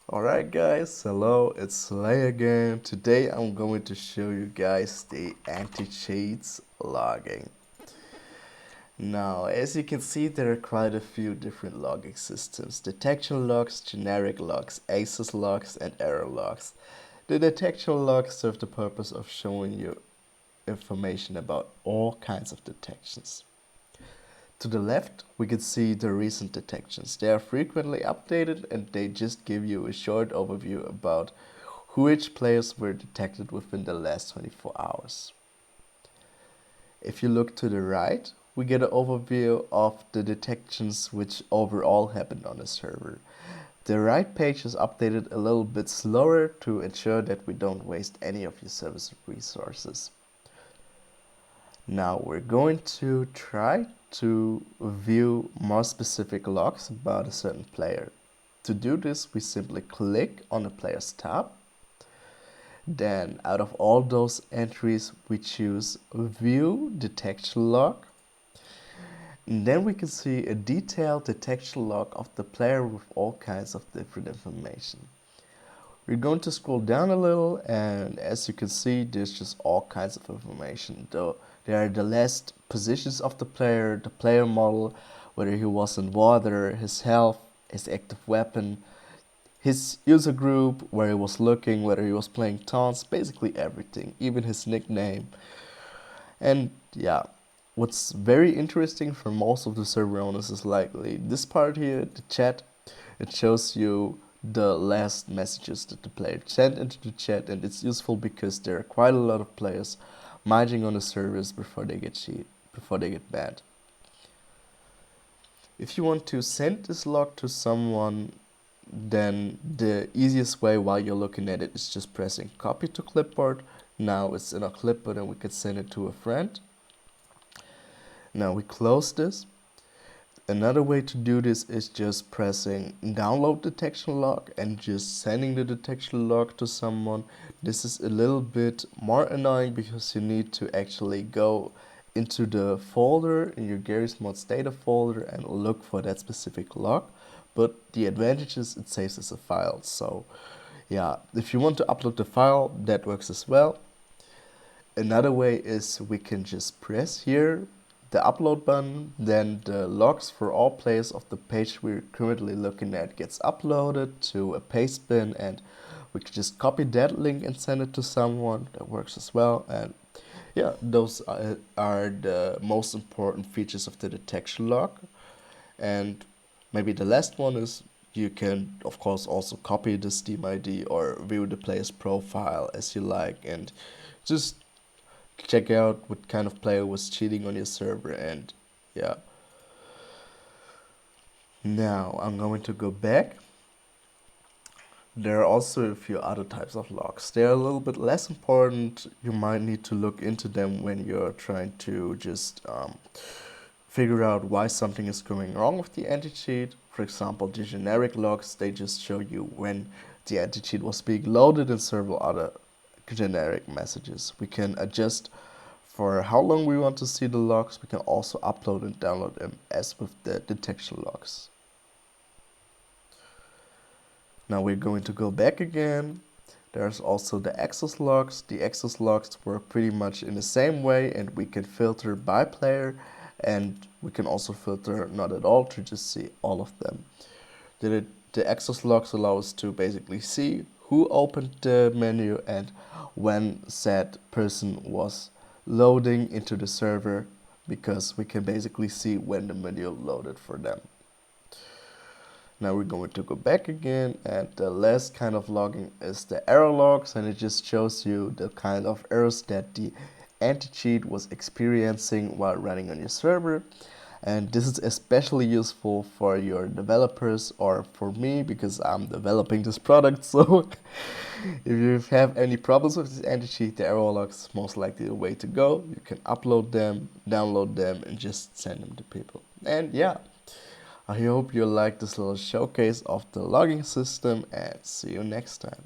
Alright guys, hello, it's Lay again. Today I'm going to show you guys the anti-cheats logging. Now, as you can see, there are quite a few different logging systems. Detection logs, generic logs, access logs, and error logs. The detection logs serve the purpose of showing you information about all kinds of detections. To the left, we can see the recent detections. They are frequently updated and they just give you a short overview about which players were detected within the last 24 hours. If you look to the right, we get an overview of the detections which overall happened on the server. The right page is updated a little bit slower to ensure that we don't waste any of your service resources. Now we're going to try to view more specific logs about a certain player. To do this, we simply click on the player's tab. Then out of all those entries, we choose View Detection Log. And then we can see a detailed detection log of the player with all kinds of different information. We're going to scroll down a little, and as you can see, there's just all kinds of information. There are the last positions of the player model, whether he was in water, his health, his active weapon, his user group, where he was looking, whether he was playing taunts, basically everything, even his nickname. And yeah, what's very interesting for most of the server owners is likely this part here, the chat. It shows you the last messages that the player sent into the chat, and it's useful because there are quite a lot of players mining on the servers before they get banned. If you want to send this log to someone, then the easiest way while you're looking at it is just pressing copy to clipboard. Now it's in our clipboard and we can send it to a friend. Now we close this. Another way to do this is just pressing download detection log and just sending the detection log to someone. This is a little bit more annoying because you need to actually go into the folder in your gmod data folder and look for that specific log. But the advantage is it saves as a file. So yeah, if you want to upload the file, that works as well. Another way is we can just press here the upload button, then the logs for all players of the page we're currently looking at gets uploaded to a paste bin, and we can just copy that link and send it to someone. That works as well. And yeah, those are the most important features of the detection log. And maybe the last one is you can of course also copy the Steam ID or view the player's profile as you like, and just check out what kind of player was cheating on your server. And yeah, now I'm going to go back. There are also a few other types of logs. They're a little bit less important. You might need to look into them when you're trying to just figure out why something is going wrong with the anti-cheat. For example, the generic logs, they just show you when the anti-cheat was being loaded and several other generic messages. We can adjust for how long we want to see the logs. We can also upload and download them as with the detection logs. Now we're going to go back again. There's also the access logs. The access logs work pretty much in the same way, and we can filter by player, and we can also filter not at all to just see all of them. The access logs allow us to basically see who opened the menu and when said person was loading into the server, because we can basically see when the menu loaded for them. Now we're going to go back again, and the last kind of logging is the error logs, and it just shows you the kind of errors that the anti-cheat was experiencing while running on your server. And this is especially useful for your developers or for me because I'm developing this product. So if you have any problems with this anti-cheat, the error logs is most likely the way to go. You can upload them, download them, and just send them to people. And yeah, I hope you liked this little showcase of the logging system, and see you next time.